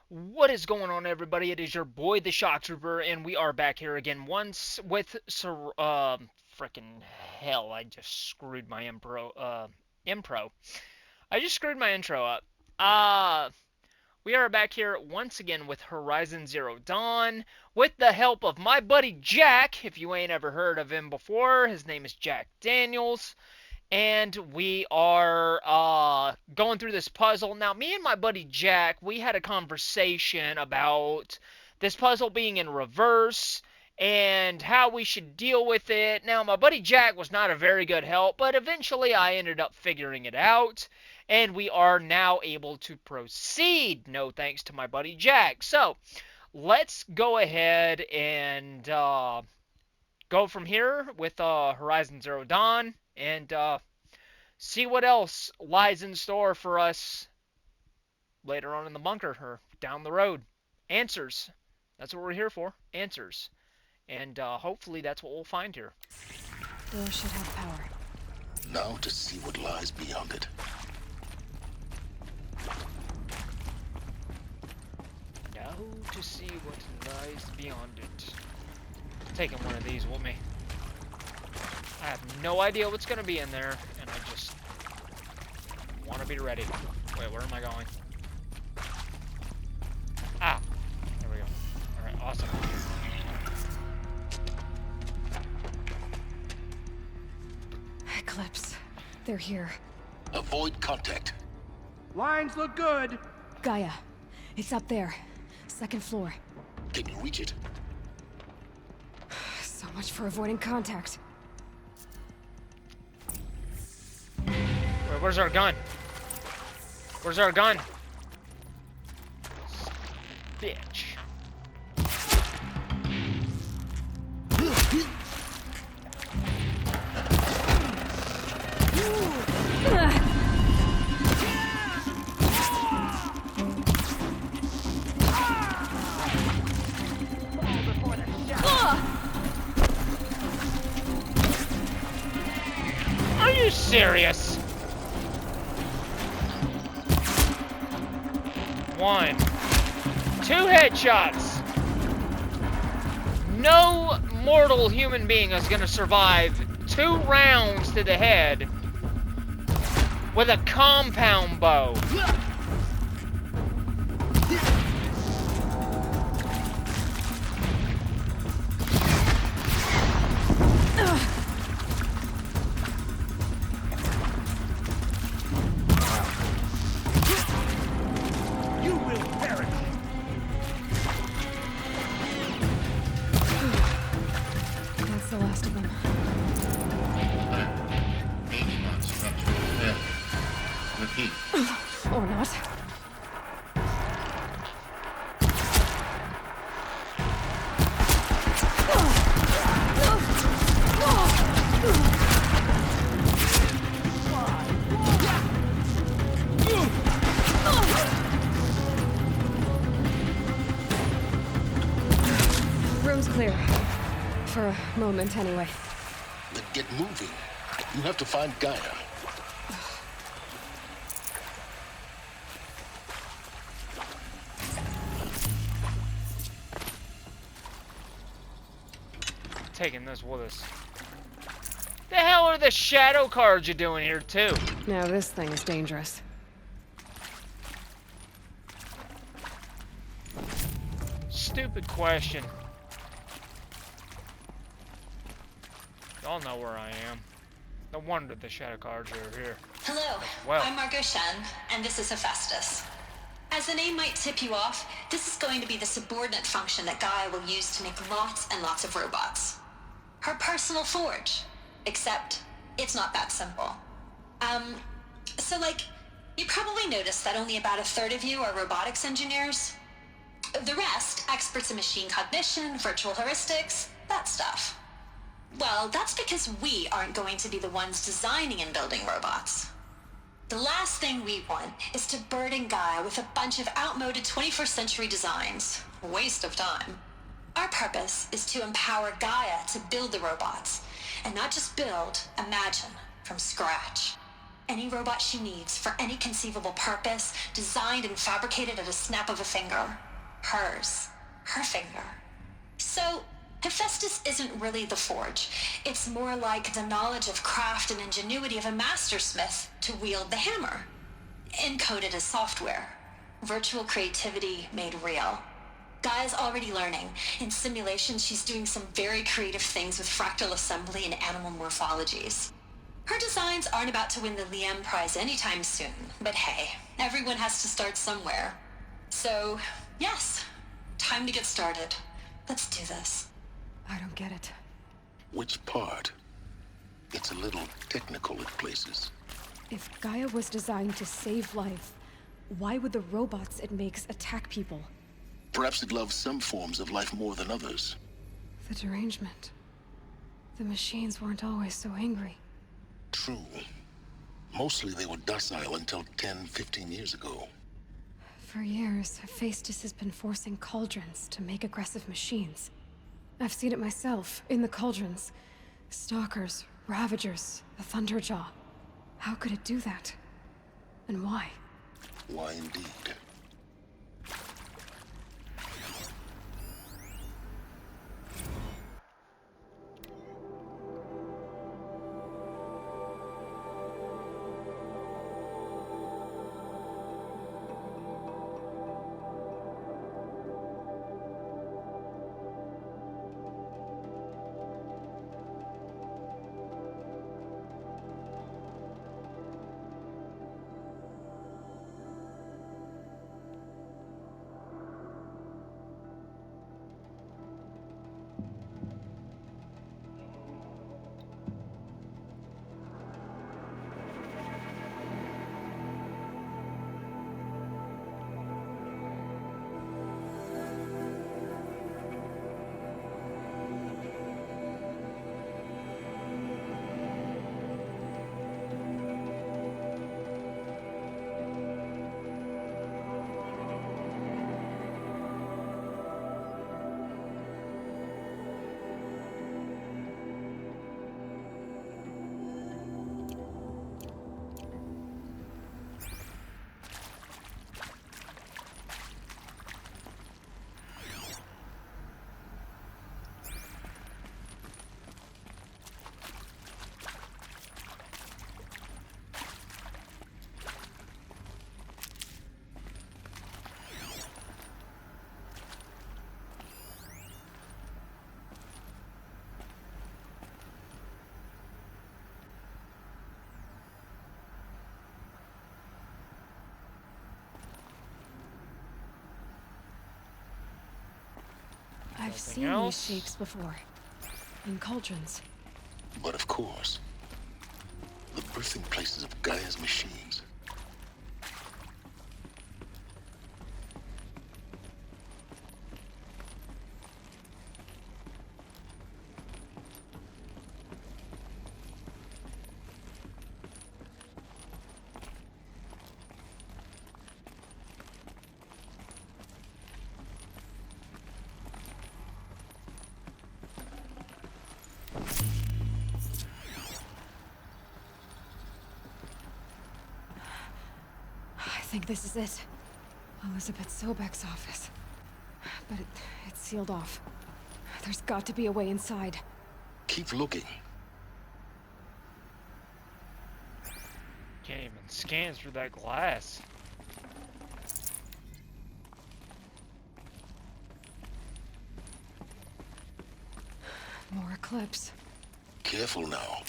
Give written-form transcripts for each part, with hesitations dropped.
What is going on, everybody? It is your boy, the Shock Trooper, and we are back here again once with frickin' hell, I just screwed my impro. I just screwed my intro up. We are back here once again with Horizon Zero Dawn, with the help of my buddy Jack. If you ain't ever heard of him before, his name is Jack Daniels. And we are going through this puzzle. Now, me and my buddy Jack, we had a conversation about this puzzle being in reverse and how we should deal with it. Now, my buddy Jack was not a very good help, but eventually I ended up figuring it out, and we are now able to proceed. No thanks to my buddy Jack. So, let's go ahead and go from here with Horizon Zero Dawn and see what else lies in store for us later on in the bunker or down the road. Answers. That's what we're here for. Answers. And hopefully that's what we'll find here. Door should have power. Now to see what lies beyond it. Now to see what lies beyond it. Taking one of these with me. I have no idea what's going to be in there, and I just want to be ready. Wait, where am I going? Ah, there we go. Alright, awesome. Eclipse. They're here. Avoid contact. Lines look good. Gaia. It's up there. Second floor. Can you reach it? So much for avoiding contact. Wait, where's our gun? Where's our gun? Bitch. Are you serious? One. Two headshots. No mortal human being is gonna survive 2 rounds to the head with a compound bow. You will perish. That's the last of them. H-Mod structural failure. Repeat. Or not. Room's clear. For a moment, anyway. Then get moving. You have to find Gaia. Taking this with us. The hell are the shadow cards you're doing here, too? Now this thing is dangerous. Stupid question. Y'all know where I am. No wonder the shadow cards are here. Hello, Well. I'm Margot Shen, and this is Hephaestus. As the name might tip you off, this is going to be the subordinate function that Gaia will use to make lots and lots of robots. Her personal forge. Except, it's not that simple. You probably noticed that only about a third of you are robotics engineers. The rest, experts in machine cognition, virtual heuristics, that stuff. Well, that's because we aren't going to be the ones designing and building robots. The last thing we want is to burden Gaia with a bunch of outmoded 21st century designs. Waste of time. Our purpose is to empower Gaia to build the robots, and not just build, imagine, from scratch. any robot she needs for any conceivable purpose, designed and fabricated at a snap of a finger. Hers. Her finger. So, Hephaestus isn't really the forge. It's more like the knowledge of craft and ingenuity of a mastersmith to wield the hammer. Encoded as software. Virtual creativity made real. Gaia's already learning. In simulations, she's doing some very creative things with fractal assembly and animal morphologies. Her designs aren't about to win the Liam Prize anytime soon, but hey, everyone has to start somewhere. So, yes, time to get started. Let's do this. I don't get it. Which part? It's a little technical at places. If Gaia was designed to save life, why would the robots it makes attack people? Perhaps it loves some forms of life more than others. The derangement. The machines weren't always so angry. True. Mostly they were docile until 10, 15 years ago. For years, Hephaestus has been forcing cauldrons to make aggressive machines. I've seen it myself, in the cauldrons. Stalkers, Ravagers, the Thunderjaw. How could it do that? And why? Why indeed? I've Nothing seen else? these shapes before. In cauldrons. But of course, the birthing places of Gaia's machines. I think this is it. Elizabeth Sobek's office. But it's sealed off. There's got to be a way inside. Keep looking. Can't even scan through that glass. More Eclipse. Careful now.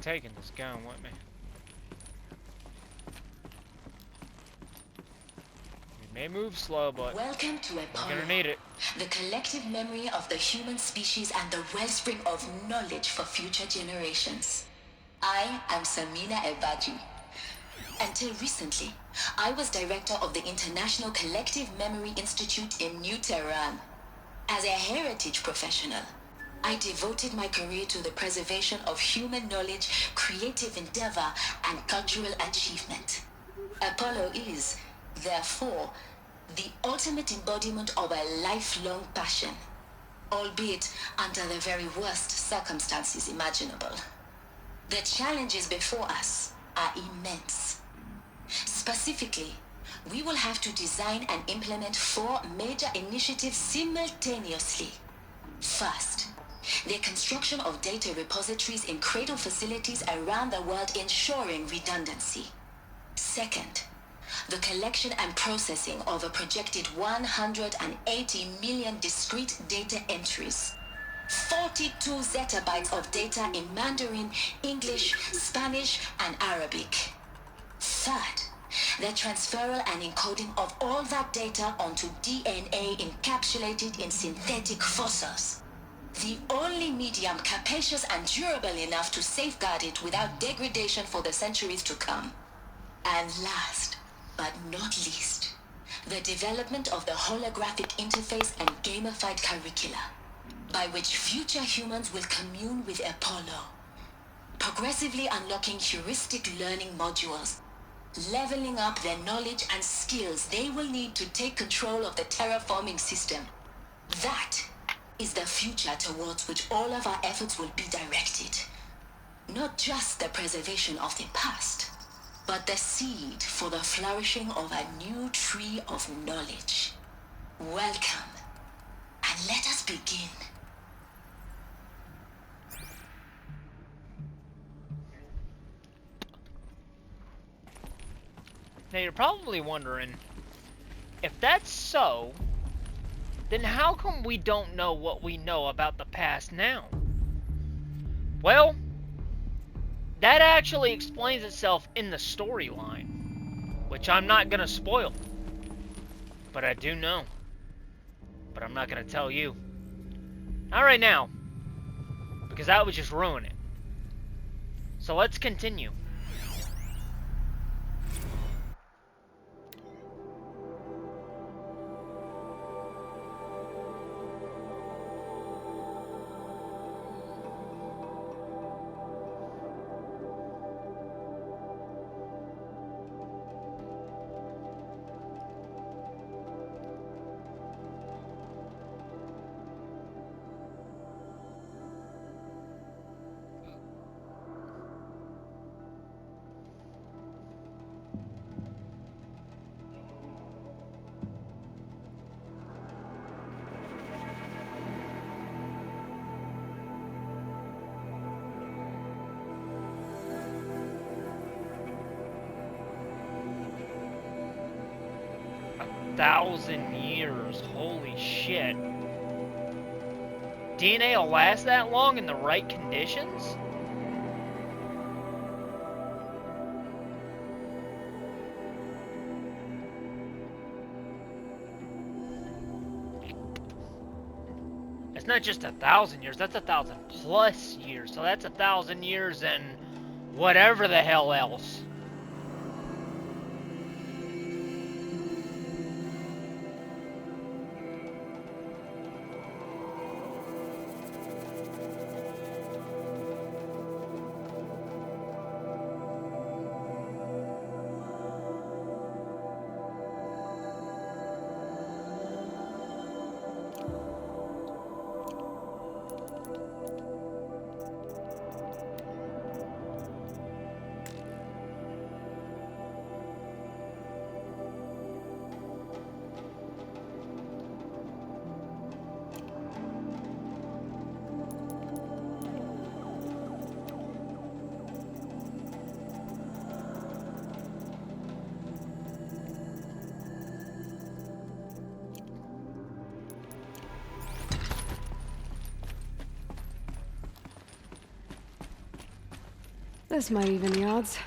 Taking this gun with me. May move slow, but Welcome to we're Apollo, gonna need it. the collective memory of the human species and the wellspring of knowledge for future generations. I am Samina Ebaji. Until recently, I was director of the International Collective Memory Institute in New Tehran. As a heritage professional, I devoted my career to the preservation of human knowledge, creative endeavor, and cultural achievement. Apollo is, therefore, the ultimate embodiment of a lifelong passion, albeit under the very worst circumstances imaginable. The challenges before us are immense. Specifically, we will have to design and implement 4 major initiatives simultaneously. First, the construction of data repositories in cradle facilities around the world, ensuring redundancy. Second, the collection and processing of a projected 180 million discrete data entries. 42 zettabytes of data in Mandarin, English, Spanish, and Arabic. Third, the transferal and encoding of all that data onto DNA encapsulated in synthetic fossils. The only medium capacious and durable enough to safeguard it without degradation for the centuries to come. And last, but not least, the development of the holographic interface and gamified curricula, by which future humans will commune with Apollo, progressively unlocking heuristic learning modules, leveling up their knowledge and skills they will need to take control of the terraforming system. That is the future towards which all of our efforts will be directed. Not just the preservation of the past, but the seed for the flourishing of a new tree of knowledge. Welcome, and let us begin. Now you're probably wondering, if that's so, then how come we don't know what we know about the past now? Well, that actually explains itself in the storyline, which I'm not gonna spoil. But I do know. But I'm not gonna tell you. Not right now, because that would just ruin it. So let's continue. Thousand years, holy shit. DNA will last that long in the right conditions? It's not just 1,000 years, that's 1,000+ years. So that's 1,000 years and whatever the hell else. This might even the odds.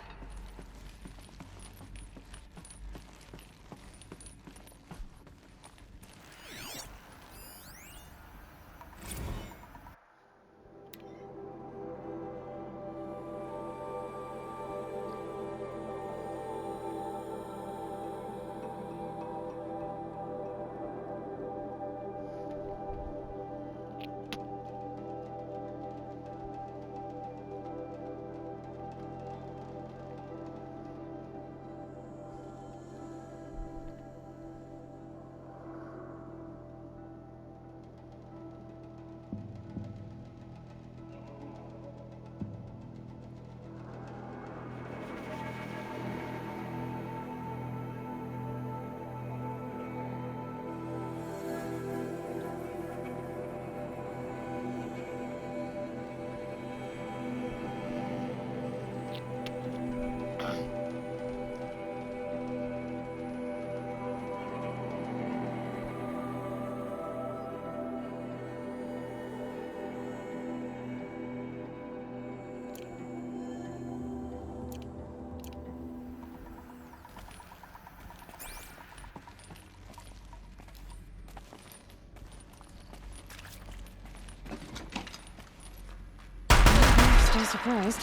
Still surprised.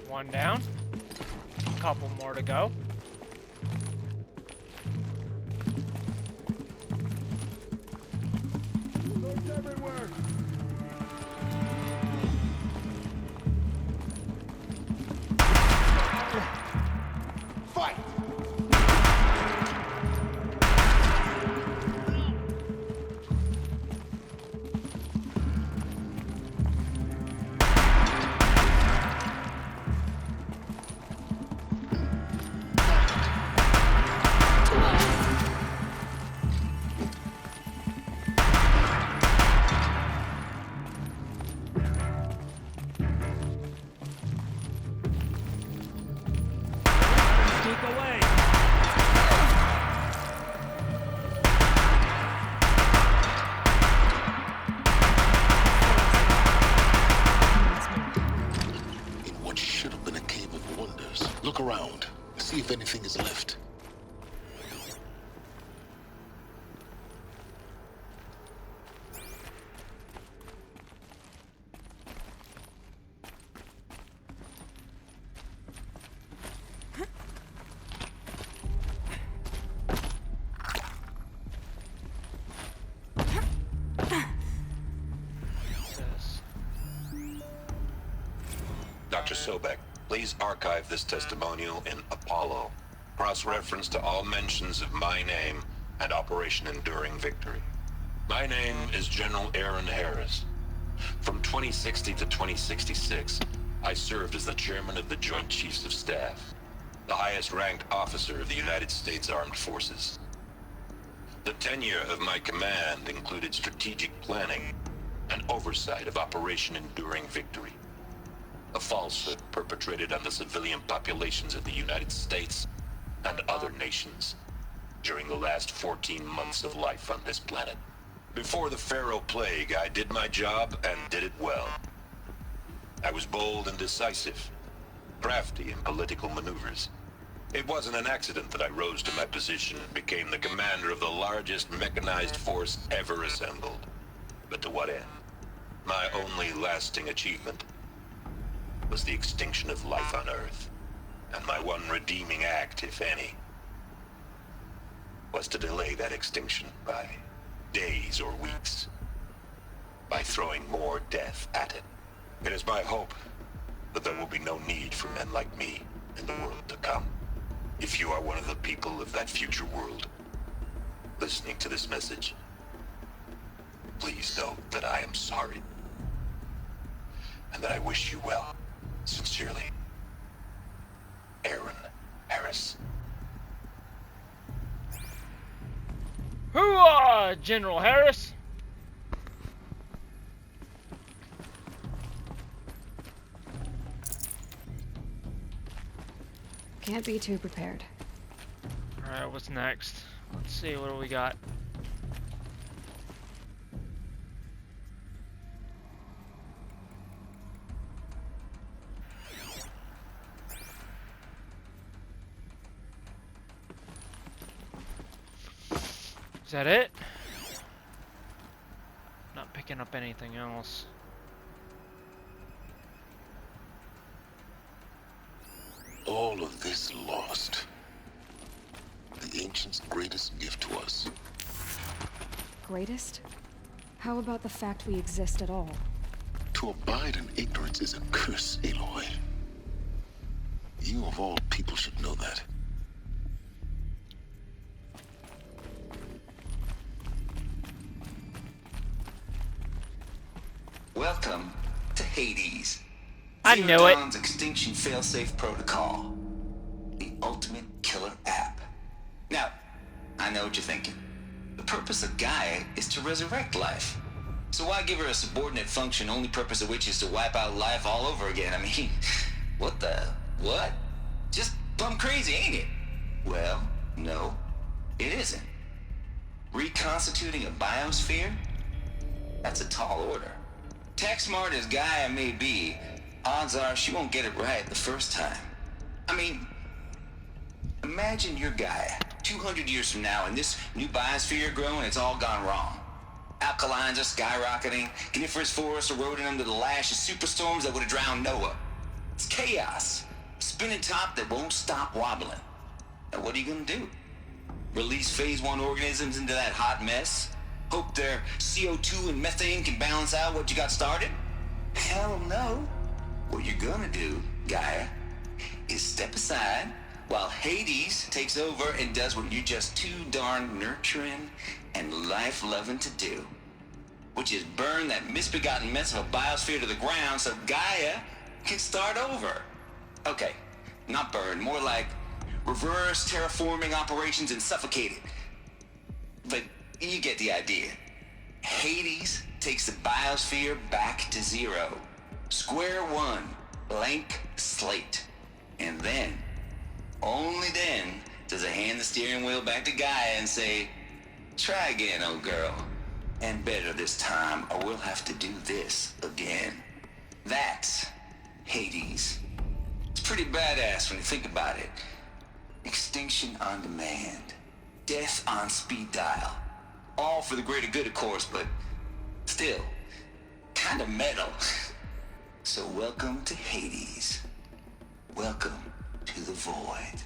One down. A couple more to go. Fight! Sneak away. In what should have been a cave of wonders. Look around. See if anything is left. This. Dr. Sobek, please archive this testimonial in Apollo. Cross-reference to all mentions of my name and Operation Enduring Victory. My name is General Aaron Harris. From 2060 to 2066, I served as the chairman of the Joint Chiefs of Staff, the highest-ranked officer of the United States Armed Forces. The tenure of my command included strategic planning and oversight of Operation Enduring Victory, a falsehood perpetrated on the civilian populations of the United States and other nations during the last 14 months of life on this planet. Before the Pharaoh Plague, I did my job and did it well. I was bold and decisive, crafty in political maneuvers. It wasn't an accident that I rose to my position and became the commander of the largest mechanized force ever assembled. But to what end? My only lasting achievement was the extinction of life on Earth. And my one redeeming act, if any, was to delay that extinction by days or weeks, by throwing more death at it. It is my hope that there will be no need for men like me in the world to come. If you are one of the people of that future world listening to this message, please know that I am sorry and that I wish you well. Sincerely, Aaron Harris. Hooah, General Harris! Can't be too prepared. Alright, what's next? Let's see, what do we got? Is that it? Not picking up anything else. All of this lost. The ancients' greatest gift to us. Greatest? How about the fact we exist at all? To abide in ignorance is a curse, Aloy. You of all people should know that. Welcome to Hades. I knew it. Dawn's Extinction Failsafe Protocol. The ultimate killer app. Now, I know what you're thinking. The purpose of Gaia is to resurrect life. So why give her a subordinate function, only purpose of which is to wipe out life all over again? I mean, what? Just plumb crazy, ain't it? Well, no, it isn't. Reconstituting a biosphere? That's a tall order. Tech smart as Gaia may be, odds are she won't get it right the first time. I mean, imagine you're Gaia, 200 years from now, and this new biosphere growing, it's all gone wrong. alkalines are skyrocketing. Coniferous forests eroding under the lash of superstorms that would have drowned Noah. It's chaos. A spinning top that won't stop wobbling. Now what are you gonna do? Release phase 1 organisms into that hot mess? Hope their CO2 and methane can balance out what you got started? Hell no. What you're gonna do, Gaia, is step aside while Hades takes over and does what you're just too darn nurturing and life-loving to do, which is burn that misbegotten mess of a biosphere to the ground so Gaia can start over. Okay, not burn, more like reverse terraforming operations and suffocate it. But you get the idea. Hades takes the biosphere back to zero. Square one, blank slate. And then, only then, does it hand the steering wheel back to Gaia and say, try again, old girl. And better this time, or we'll have to do this again. That's Hades. It's pretty badass when you think about it. Extinction on demand. Death on speed dial. All for the greater good, of course, but still, kind of metal. So welcome to Hades. Welcome to the void.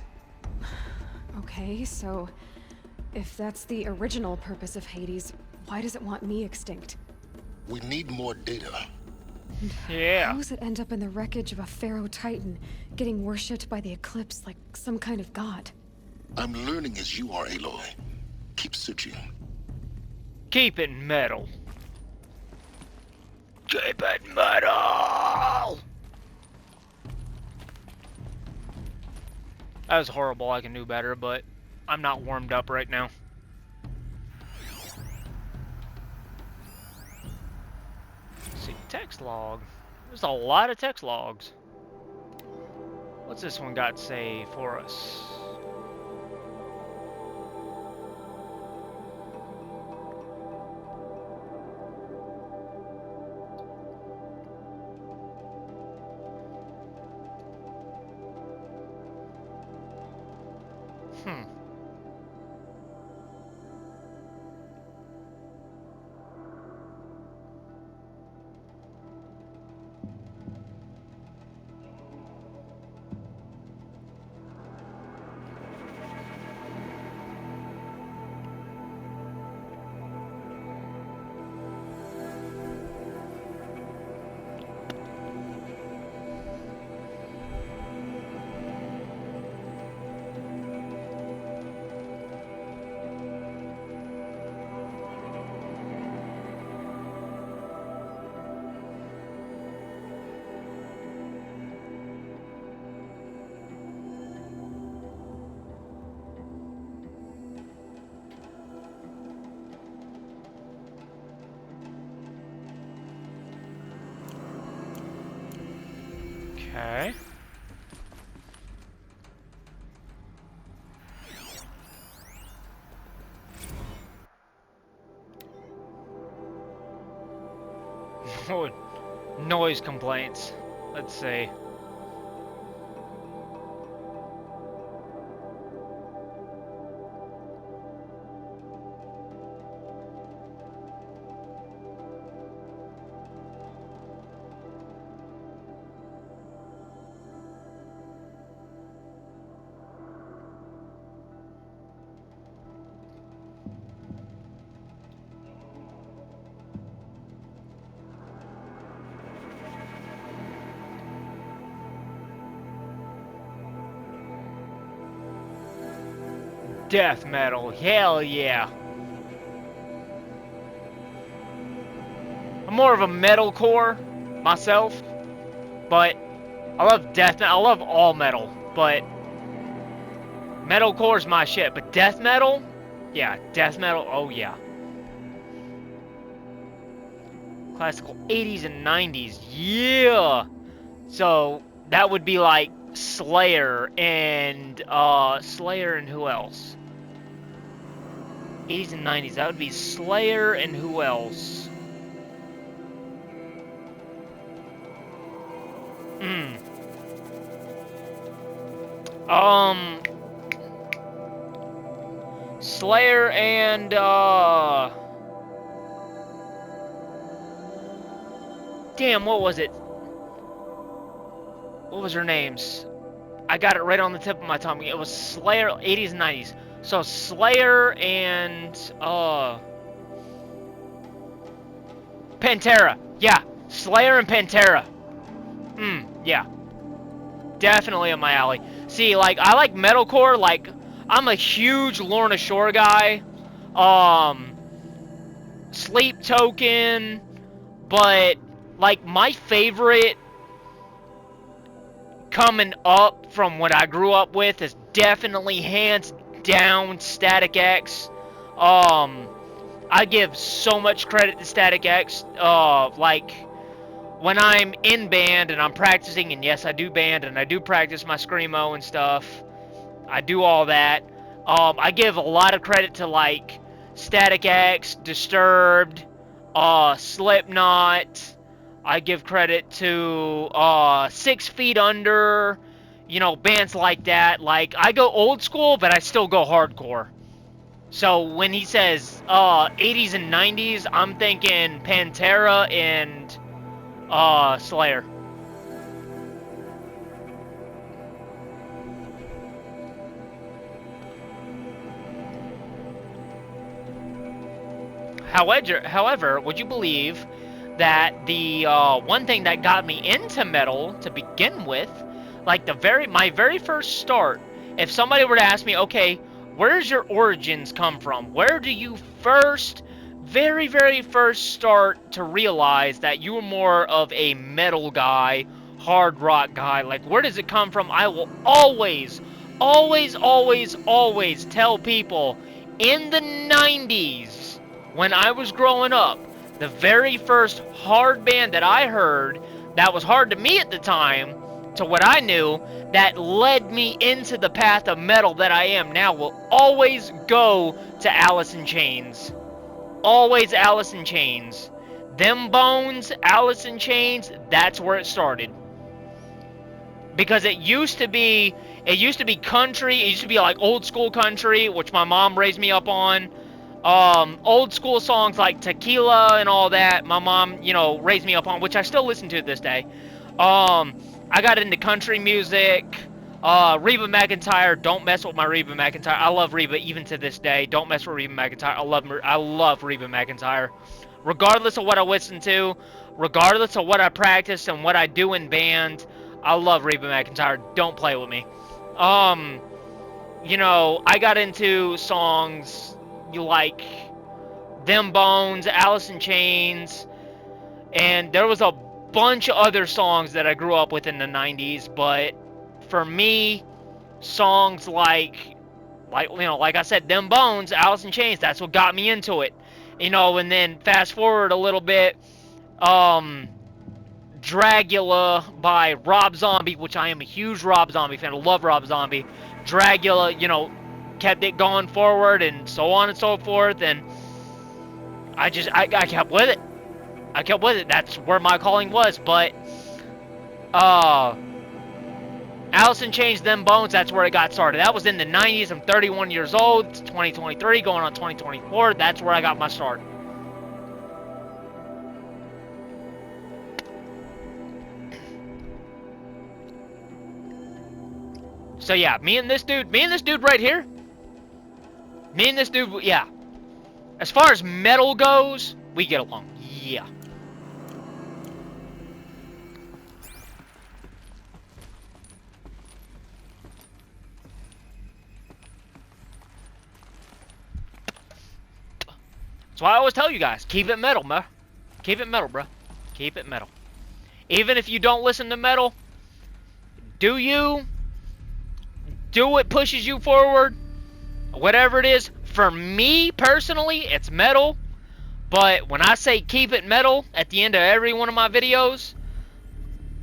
Okay, so if that's the original purpose of Hades, why does it want me extinct? We need more data. Yeah. How does it end up in the wreckage of a Pharaoh Titan, getting worshipped by the Eclipse like some kind of god? I'm learning as you are, Aloy. Keep searching. Keep it metal. Keep it metal! That was horrible, I can do better, but I'm not warmed up right now. Let's see, text log. There's a lot of text logs. What's this one got to say for us? Okay. Oh, noise complaints. Let's see. Death metal, hell yeah. I'm more of a metalcore myself, but I love death metal. I love all metal, but metalcore is my shit. But death metal, yeah, death metal, oh yeah. Classical 80s and 90s, yeah. So that would be like Slayer and who else? 80s and 90s, that would be Slayer and who else? Slayer and damn, what was it? What was her names? I got it right on the tip of my tongue. It was Slayer, 80s and 90s. So Slayer and Pantera. Yeah, Slayer and Pantera. Yeah. Definitely up my alley. See, like, I like metalcore. Like, I'm a huge Lorna Shore guy. Sleep Token. But, like, my favorite coming up from what I grew up with is definitely hands down Static X. I give so much credit to Static X. Like, when I'm in band and I'm practicing, and yes, I do band and I do practice my screamo and stuff. I do all that. I give a lot of credit to, like, Static X, Disturbed, Slipknot. I give credit to 6 Feet Under, you know, bands like that. Like, I go old school, but I still go hardcore. So when he says 80s and 90s, I'm thinking Pantera and Slayer. However, would you believe that the one thing that got me into metal to begin with, like my very first start, if somebody were to ask me, okay, where's your origins come from? Where do you very, very first start to realize that you were more of a metal guy, hard rock guy? Like, where does it come from? I will always, always, always, always tell people in the 90s, when I was growing up, the very first hard band that I heard that was hard to me at the time, to what I knew, that led me into the path of metal that I am now, will always go to Alice in Chains. Always Alice in Chains. Them Bones, Alice in Chains, that's where it started. Because it used to be country, it used to be like old school country, which my mom raised me up on. Old school songs like Tequila and all that, my mom, you know, raised me up on, which I still listen to this day. I got into country music. Reba McEntire, don't mess with my Reba McEntire. I love Reba even to this day. Don't mess with Reba McEntire. I love Reba McEntire. Regardless of what I listen to, regardless of what I practice and what I do in band, I love Reba McEntire. Don't play with me. You know, I got into songs like Them Bones, Alice in Chains, and there was a bunch of other songs that I grew up with in the 90s, but for me, songs like you know, like I said, Them Bones, Alice in Chains, that's what got me into it. You know, and then fast forward a little bit, Dragula by Rob Zombie, which I am a huge Rob Zombie fan. I love Rob Zombie. Dragula, you know, kept it going forward and so on and so forth, and I kept with it. I kept with it. That's where my calling was. But Alice in Chains, Them Bones, that's where it got started. That was in the 90s. I'm 31 years old. It's 2023, going on 2024. That's where I got my start. So yeah, me and this dude right here. Me and this dude, yeah. As far as metal goes, we get along. Yeah. That's why I always tell you guys, keep it metal, bro. Keep it metal, bro. Keep it metal. Even if you don't listen to metal, do you? Do what pushes you forward. Whatever it is. For me, personally, it's metal. But when I say keep it metal at the end of every one of my videos,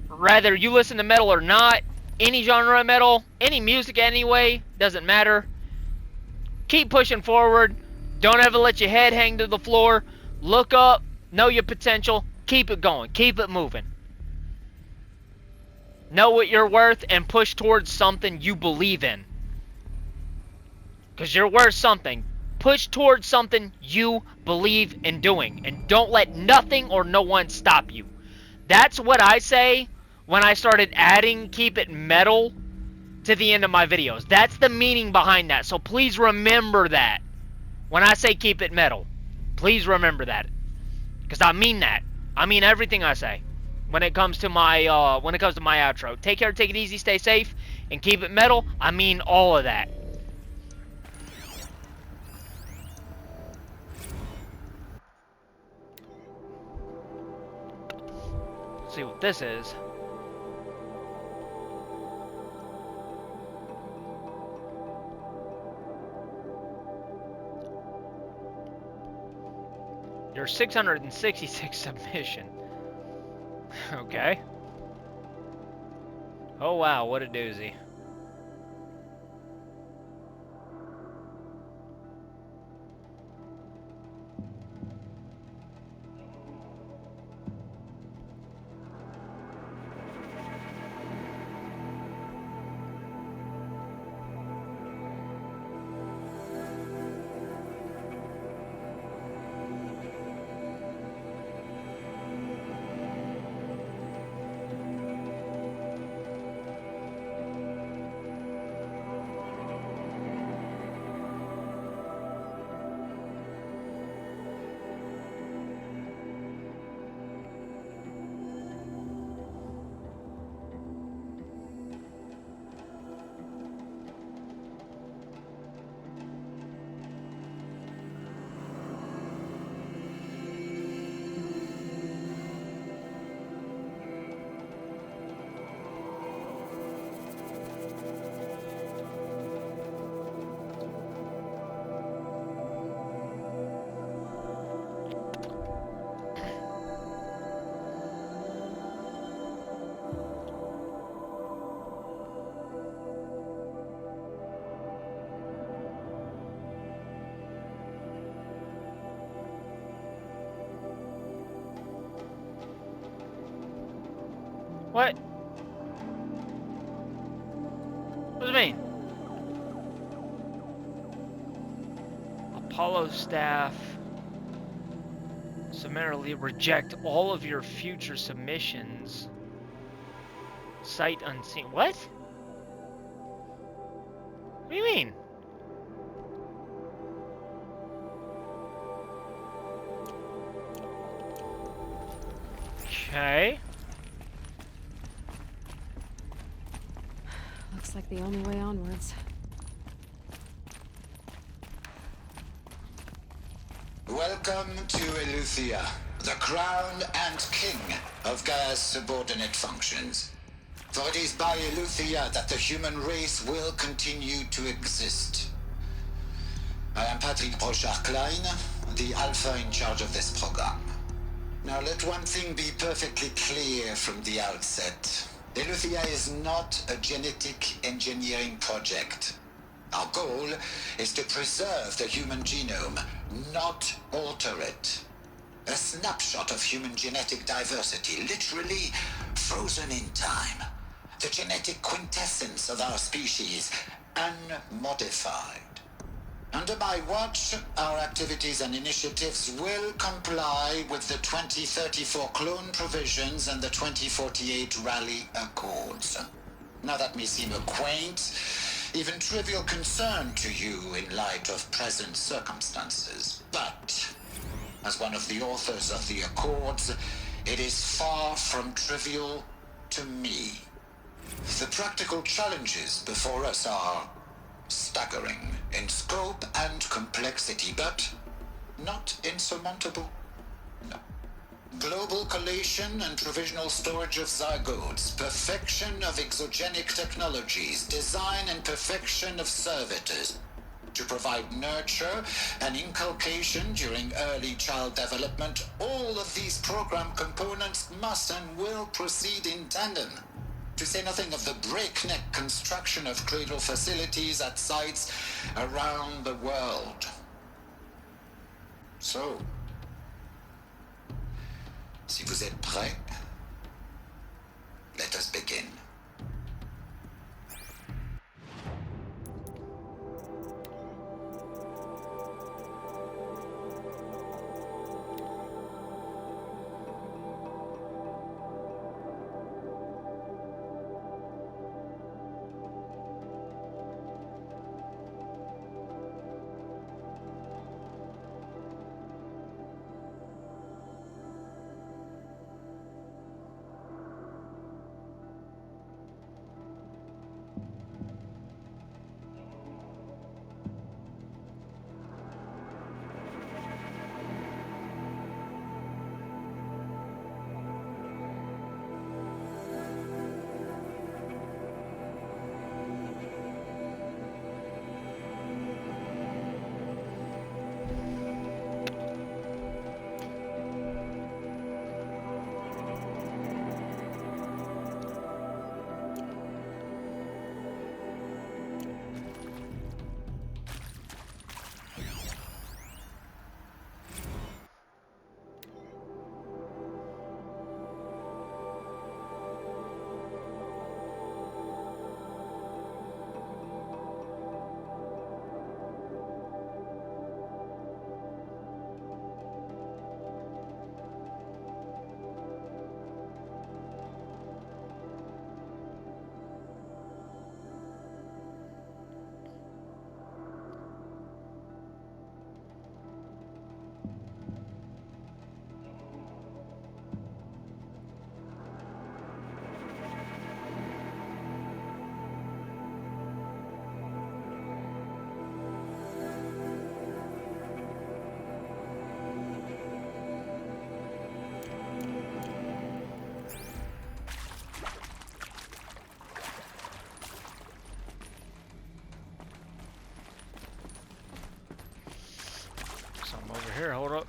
whether you listen to metal or not, any genre of metal, any music anyway, doesn't matter. Keep pushing forward. Don't ever let your head hang to the floor. Look up. Know your potential. Keep it going. Keep it moving. Know what you're worth and push towards something you believe in. Because you're worth something. Push towards something you believe in doing. And don't let nothing or no one stop you. That's what I say when I started adding keep it metal to the end of my videos. That's the meaning behind that. So please remember that. When I say keep it metal, please remember that. Because I mean that. I mean everything I say when it comes to my outro. Take care, take it easy, stay safe, and keep it metal. I mean all of that. Let's see what this is. Your 666 submission. Okay. Oh wow, what a doozy. What? What does it mean? Apollo staff summarily reject all of your future submissions. Sight unseen. What? What do you mean? Okay. Looks like the only way onwards. Welcome to Eleuthia, the crown and king of Gaia's subordinate functions. For it is by Eleuthia that the human race will continue to exist. I am Patrick Brochard-Klein, the Alpha in charge of this program. Now let one thing be perfectly clear from the outset. Eleuthia is not a genetic engineering project. Our goal is to preserve the human genome, not alter it. A snapshot of human genetic diversity, literally frozen in time. The genetic quintessence of our species, unmodified. Under my watch, our activities and initiatives will comply with the 2034 clone provisions and the 2048 Raleigh Accords. Now that may seem a quaint, even trivial concern to you in light of present circumstances, but as one of the authors of the Accords, it is far from trivial to me. The practical challenges before us are staggering in scope and complexity, but not insurmountable. No. Global collation and provisional storage of zygotes, perfection of exogenic technologies, design and perfection of servitors to provide nurture and inculcation during early child development. All of these program components must and will proceed in tandem. To say nothing of the breakneck construction of cradle facilities at sites around the world. So, si vous êtes prêts, let us begin. Here, hold up.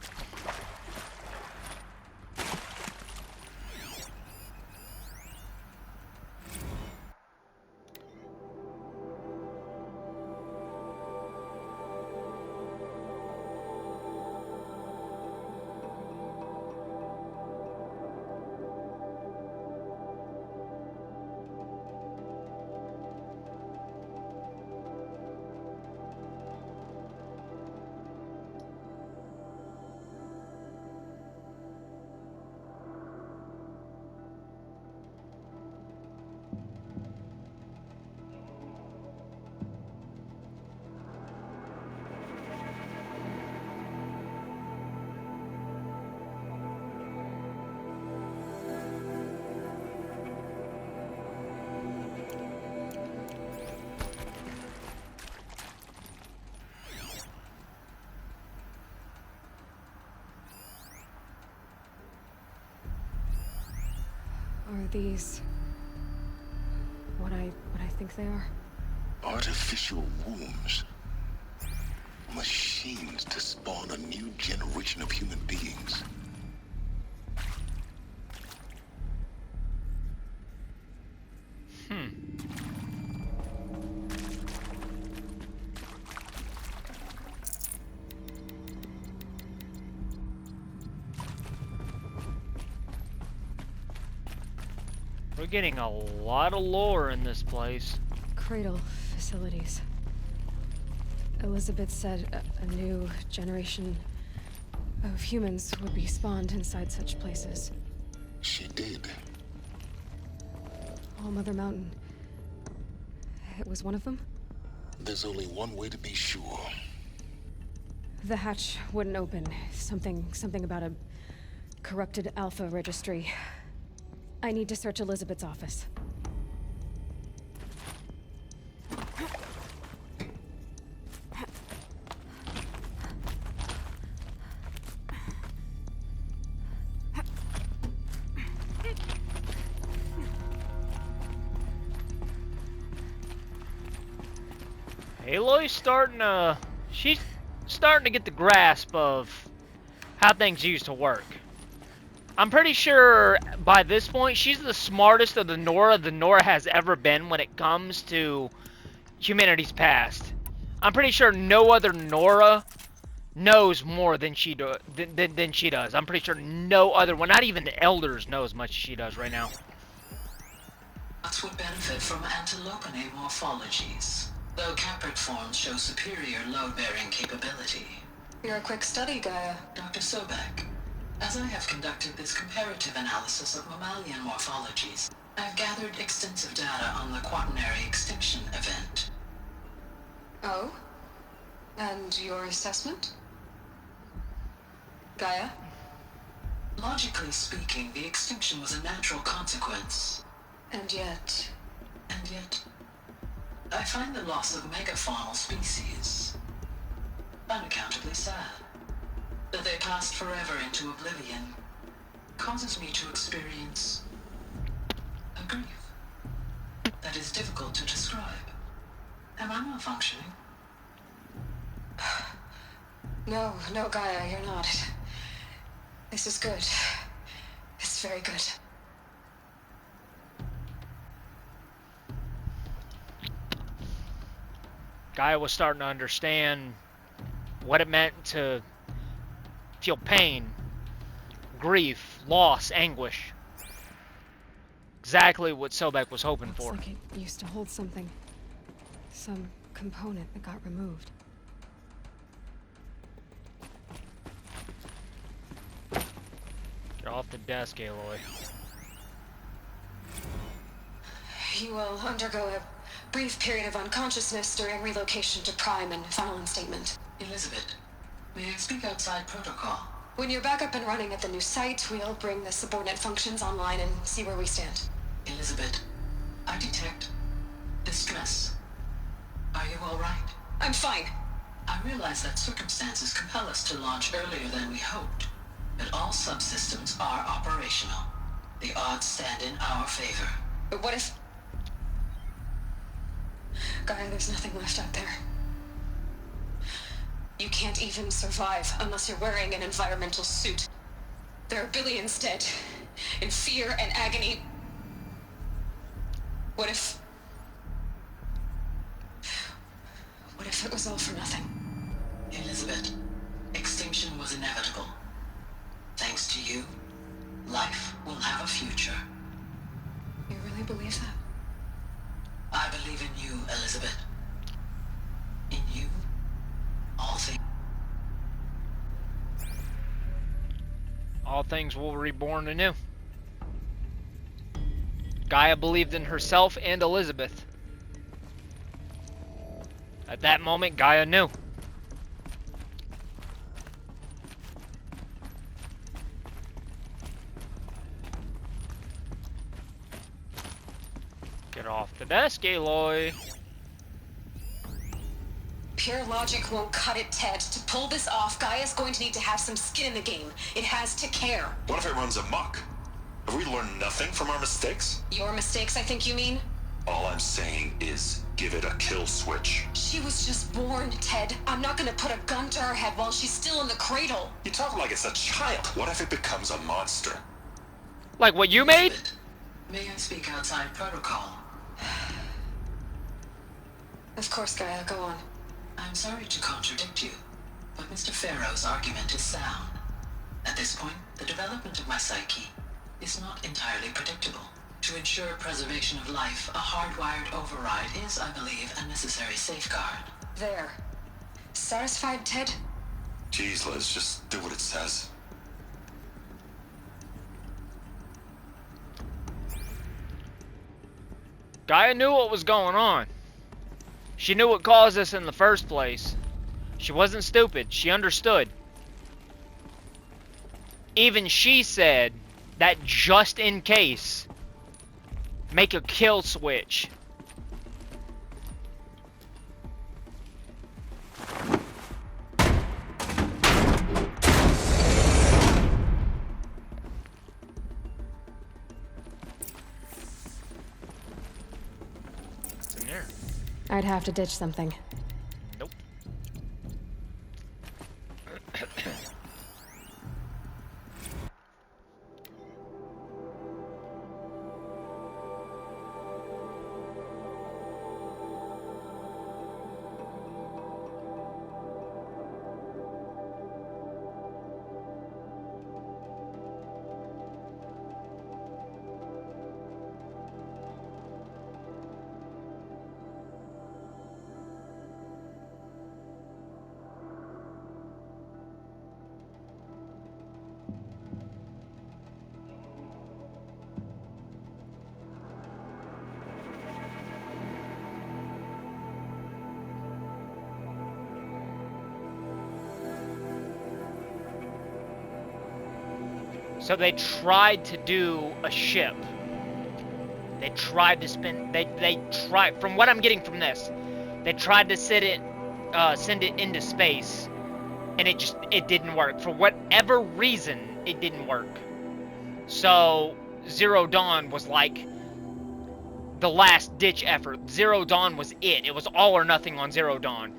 Are these what I think they are? Artificial wombs. Machines to spawn a new generation of human beings. We're getting a lot of lore in this place. Cradle facilities. Elizabeth said a new generation of humans would be spawned inside such places. She did. All Mother Mountain. It was one of them? There's only one way to be sure. The hatch wouldn't open. Something about a corrupted Alpha registry. I need to search Elizabeth's office. Aloy's she's starting to get the grasp of how things used to work. I'm pretty sure by this point she's the smartest of the Nora has ever been when it comes to humanity's past. I'm pretty sure no other Nora knows more than she does. I'm pretty sure no other one, not even the Elders, know as much as she does right now. Bots would benefit from antilopinae morphologies, though caprid forms show superior load-bearing capability. You're a quick study, Gaia. Dr. Sobek, as I have conducted this comparative analysis of mammalian morphologies, I have gathered extensive data on the Quaternary extinction event. Oh? And your assessment? Gaia? Logically speaking, the extinction was a natural consequence. And yet, I find the loss of megafaunal species unaccountably sad. That they passed forever into oblivion causes me to experience a grief that is difficult to describe. Am I malfunctioning? No, Gaia, you're not. This is good. It's very good. Gaia was starting to understand what it meant to feel pain, grief, loss, anguish. Exactly what Sobek was hoping for. Looks like it used to hold something. Some component that got removed. Get off the desk, Aloy. You will undergo a brief period of unconsciousness during relocation to Prime and final instatement. Elizabeth, may I speak outside protocol? When you're back up and running at the new site, we'll bring the subordinate functions online and see where we stand. Elizabeth, I detect distress. Are you all right? I'm fine. I realize that circumstances compel us to launch earlier than we hoped, but all subsystems are operational. The odds stand in our favor. But what if... Gaia, there's nothing left out there. You can't even survive unless you're wearing an environmental suit. There are billions dead, in fear and agony. What if it was all for nothing? Elizabeth, extinction was inevitable. Thanks to you, life will have a future. You really believe that? I believe in you, Elizabeth. In you, all things. All things will be reborn anew. Gaia believed in herself and Elizabeth. At that moment, Gaia knew. Get off the desk, Aloy. Pure logic won't cut it, Ted. To pull this off, Gaia's going to need to have some skin in the game. It has to care. What if it runs amok? Have we learned nothing from our mistakes? Your mistakes, I think you mean? All I'm saying is, give it a kill switch. She was just born, Ted. I'm not gonna put a gun to her head while she's still in the cradle. You talk like it's a child. What if it becomes a monster? Like what you made? May I speak outside protocol? Of course, Gaia, go on. I'm sorry to contradict you, but Mr. Farrow's argument is sound. At this point, the development of my psyche is not entirely predictable. To ensure preservation of life, a hardwired override is, I believe, a necessary safeguard. There. Satisfied, Ted? Jeez, Liz, just do what it says. Gaia knew what was going on. She knew what caused this in the first place. She wasn't stupid. She understood. Even she said that just in case, make a kill switch. What's in there? I'd have to ditch something. Nope. So they tried to do a ship. They tried to spin. They tried. From what I'm getting from this, they tried to send it into space, and it didn't work. For whatever reason, it didn't work. So Zero Dawn was like the last ditch effort. Zero Dawn was it. It was all or nothing on Zero Dawn.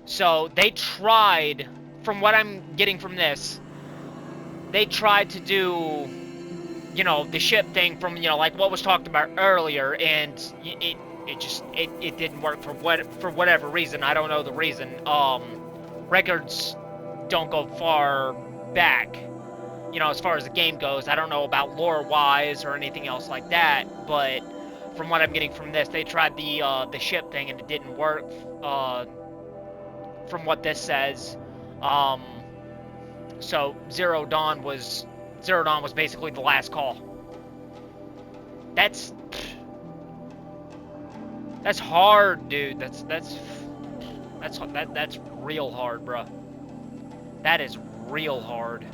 So they tried. From what I'm getting from this, they tried to do, you know, the ship thing from, you know, like what was talked about earlier, and it didn't work for whatever reason. I don't know the reason. Records don't go far back, you know, as far as the game goes. I don't know about lore-wise or anything else like that, but from what I'm getting from this, they tried the ship thing and it didn't work. From what this says, so Zero Dawn was basically the last call. That's hard, dude. That's real hard, bruh. That is real hard.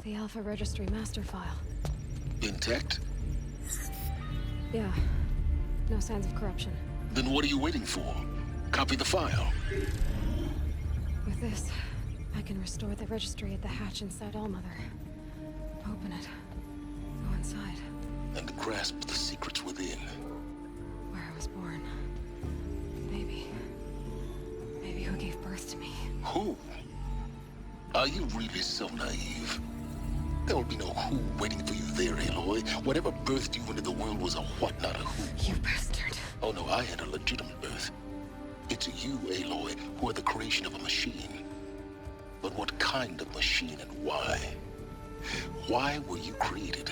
The Alpha Registry master file. Intact? Yeah. No signs of corruption. Then what are you waiting for? Copy the file. With this, I can restore the registry at the hatch inside Allmother. Open it. Go inside. And grasp the secrets within. Where I was born. Maybe who gave birth to me. Who? Are you really so naive? There will be no who waiting for you there, Aloy. Whatever birthed you into the world was a what, not a who. You bastard. Oh no, I had a legitimate birth. It's you, Aloy, who are the creation of a machine. But what kind of machine and why? Why were you created?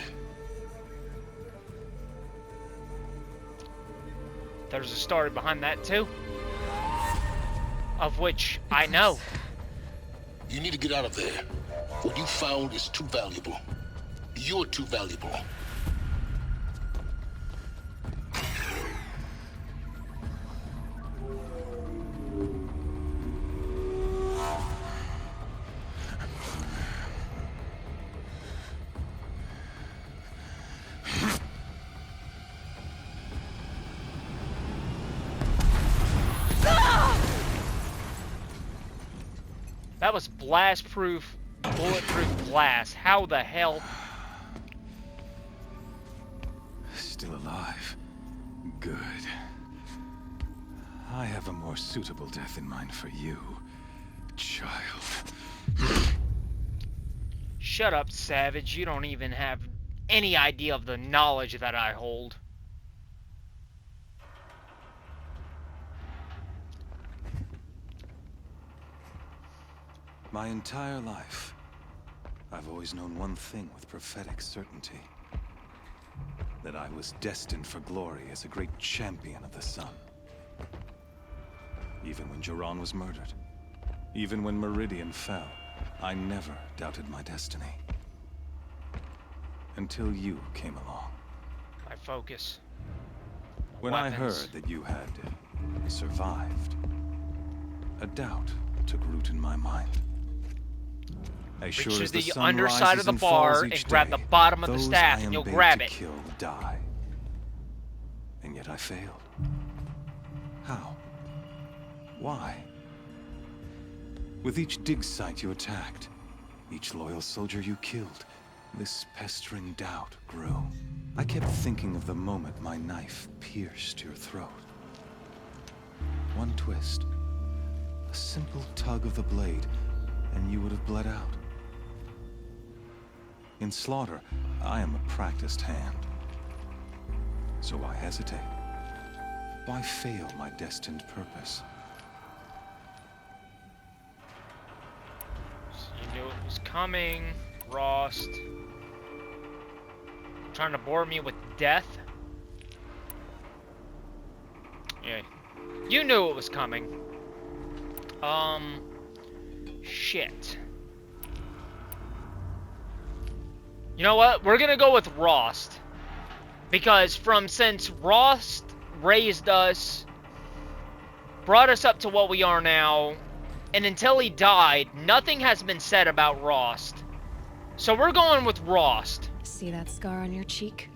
There's a story behind that too. Of which I know. You need to get out of there. What you found is too valuable. You're too valuable. That was blast-proof, bulletproof glass. How the hell? Still alive. Good. I have a more suitable death in mind for you, child. Shut up, Savage. You don't even have any idea of the knowledge that I hold. My entire life, I've always known one thing with prophetic certainty. That I was destined for glory as a great champion of the sun. Even when Jiran was murdered, even when Meridian fell, I never doubted my destiny. Until you came along. My focus. When I heard that you had survived, a doubt took root in my mind. As sure Reach as to the the sun underside rises of the and bar falls and each grab day, the bottom of the those staff I and am you'll bade grab to it. kill die. And yet I failed. How? Why? With each dig site you attacked, each loyal soldier you killed, this pestering doubt grew. I kept thinking of the moment my knife pierced your throat. One twist, a simple tug of the blade, and you would have bled out. In slaughter, I am a practiced hand. So why hesitate? Why fail my destined purpose? You knew it was coming, Rost. Trying to bore me with death? Yeah. You knew it was coming. Shit. You know what? We're gonna go with Rost. Because since Rost raised us, brought us up to what we are now, and until he died, nothing has been said about Rost. So we're going with Rost. See that scar on your cheek?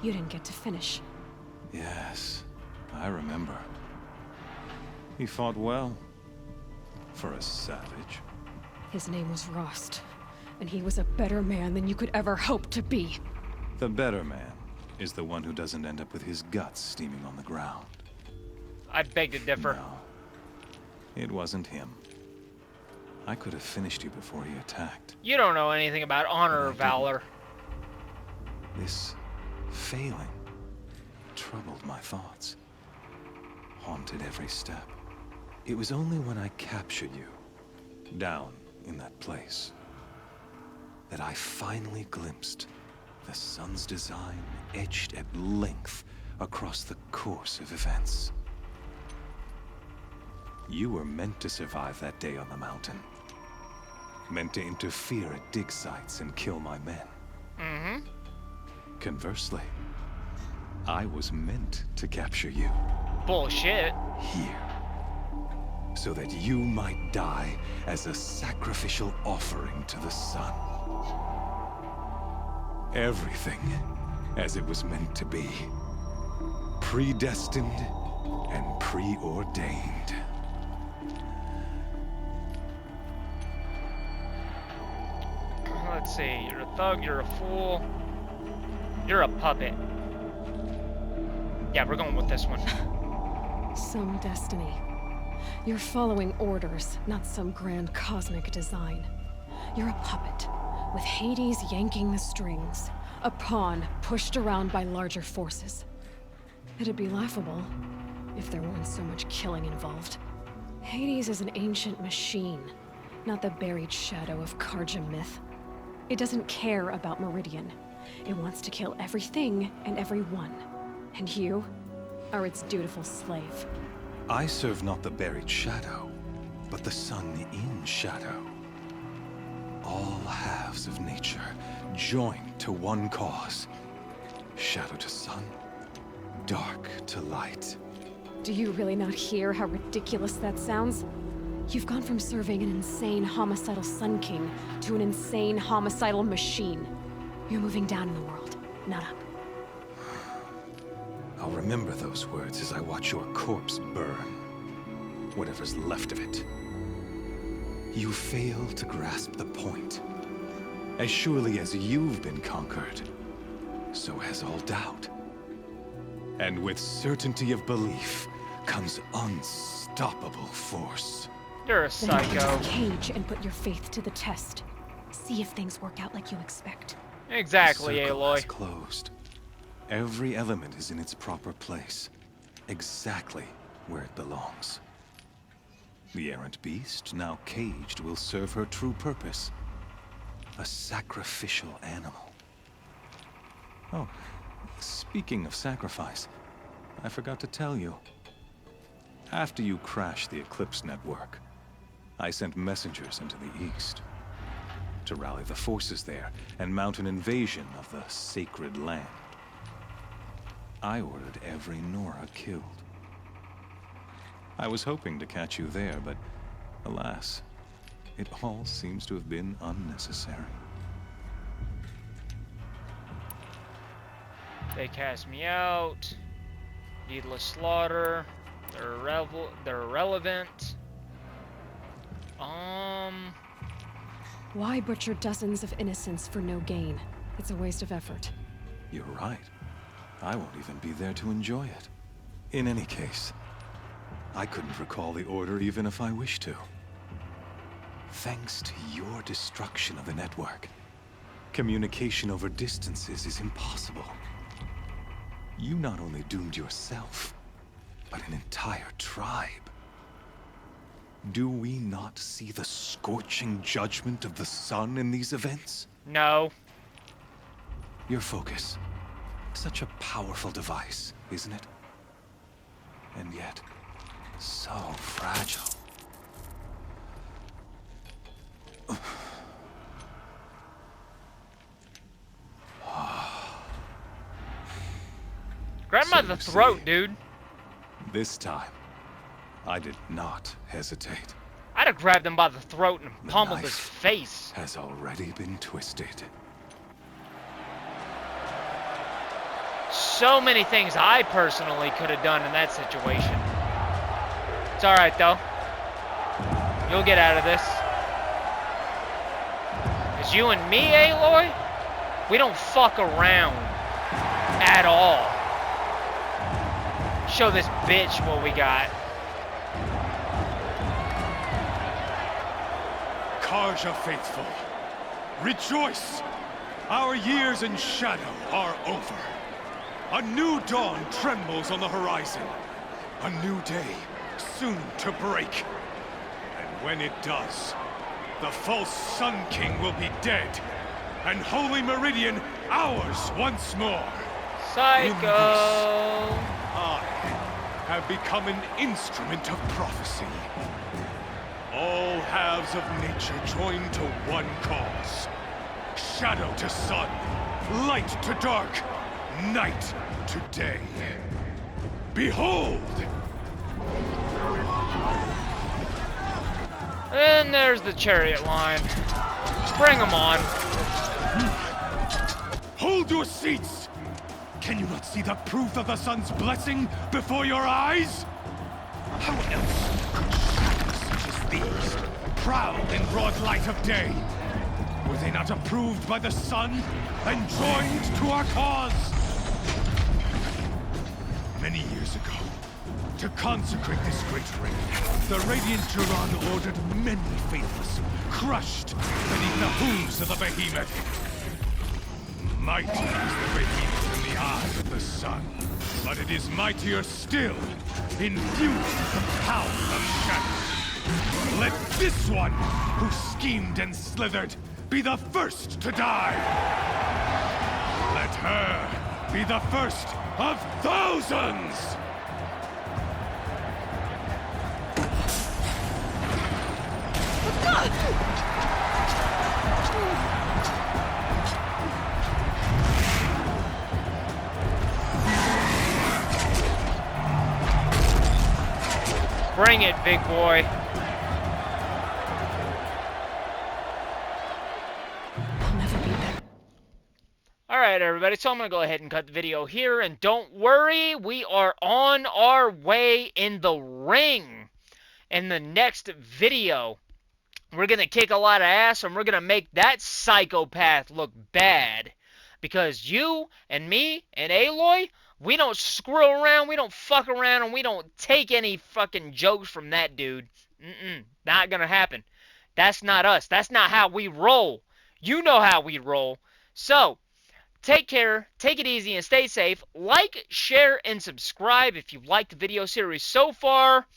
You didn't get to finish. Yes, I remember. He fought well. For a savage. His name was Rost, and he was a better man than you could ever hope to be. The better man is the one who doesn't end up with his guts steaming on the ground. I beg to differ. No, it wasn't him. I could have finished you before he attacked. You don't know anything about honor or valor. This failing troubled my thoughts, haunted every step. It was only when I captured you, down in that place, that I finally glimpsed the sun's design etched at length across the course of events. You were meant to survive that day on the mountain. Meant to interfere at dig sites and kill my men. Mm-hmm. Conversely, I was meant to capture you. Bullshit. Here. So that you might die as a sacrificial offering to the sun. Everything as it was meant to be. Predestined and preordained. Let's see, you're a thug, you're a fool, you're a puppet. Yeah, we're going with this one. Some destiny. You're following orders, not some grand cosmic design. You're a puppet, with Hades yanking the strings. A pawn pushed around by larger forces. It'd be laughable if there weren't so much killing involved. Hades is an ancient machine, not the buried shadow of Carja myth. It doesn't care about Meridian. It wants to kill everything and everyone. And you are its dutiful slave. I serve not the buried shadow, but the sun in shadow. All halves of nature joined to one cause. Shadow to sun, dark to light. Do you really not hear how ridiculous that sounds? You've gone from serving an insane homicidal Sun King to an insane homicidal machine. You're moving down in the world, not up. I'll remember those words as I watch your corpse burn. Whatever's left of it. You fail to grasp the point. As surely as you've been conquered, so has all doubt. And with certainty of belief comes unstoppable force. You're a Then enter psycho. the cage and put your faith to the test. See if things work out like you expect. Exactly, The circle Aloy. is closed. Every element is in its proper place, exactly where it belongs. The errant beast, now caged, will serve her true purpose. A sacrificial animal. Oh, speaking of sacrifice, I forgot to tell you. After you crashed the Eclipse network, I sent messengers into the east to rally the forces there and mount an invasion of the sacred land. I ordered every Nora killed. I was hoping to catch you there, but alas, it all seems to have been unnecessary. They cast me out. Needless slaughter. They're irrelevant. Why butcher dozens of innocents for no gain? It's a waste of effort. You're right. I won't even be there to enjoy it. In any case, I couldn't recall the order even if I wished to. Thanks to your destruction of the network, communication over distances is impossible. You not only doomed yourself, but an entire tribe. Do we not see the scorching judgment of the sun in these events? No. Your focus. Such a powerful device, isn't it? And yet, so fragile. Grab him by the throat, dude. This time, I did not hesitate. I'd have grabbed him by the throat and The pummeled his knife face. has already been twisted. So many things I personally could have done in that situation. It's alright, though. You'll get out of this. It's you and me, Aloy? We don't fuck around. At all. Show this bitch what we got. Carja faithful, rejoice! Our years in shadow are over. A new dawn trembles on the horizon. A new day soon to break. And when it does, the false Sun King will be dead, and Holy Meridian ours once more. Psycho! I have become an instrument of prophecy. All halves of nature join to one cause. Shadow to sun, light to dark, night to day. Behold! And there's the chariot line. Bring them on. Hold your seats! Can you not see the proof of the sun's blessing before your eyes? How else could shadows such as these prowl in broad light of day? Were they not approved by the sun and joined to our cause? Many years ago, to consecrate this great ring, the Radiant Turan ordered many faithless, crushed beneath the hooves of the behemoth. Mighty is the behemoth in the eyes of the sun, but it is mightier still, infused with the power of shadow. Let this one, who schemed and slithered, be the first to die. Let her be the first of thousands! Bring it, big boy. I'll never be better. Alright, everybody, so I'm going to go ahead and cut the video here, and don't worry, we are on our way in the ring. In the next video, we're going to kick a lot of ass, and we're going to make that psychopath look bad. Because you and me and Aloy, we don't screw around, we don't fuck around, and we don't take any fucking jokes from that dude. Not gonna happen. That's not us. That's not how we roll. You know how we roll. So, take care, take it easy, and stay safe. Like, share, and subscribe if you liked the video series so far.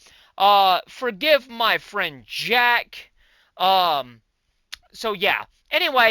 Forgive my friend Jack. So yeah. Anyway.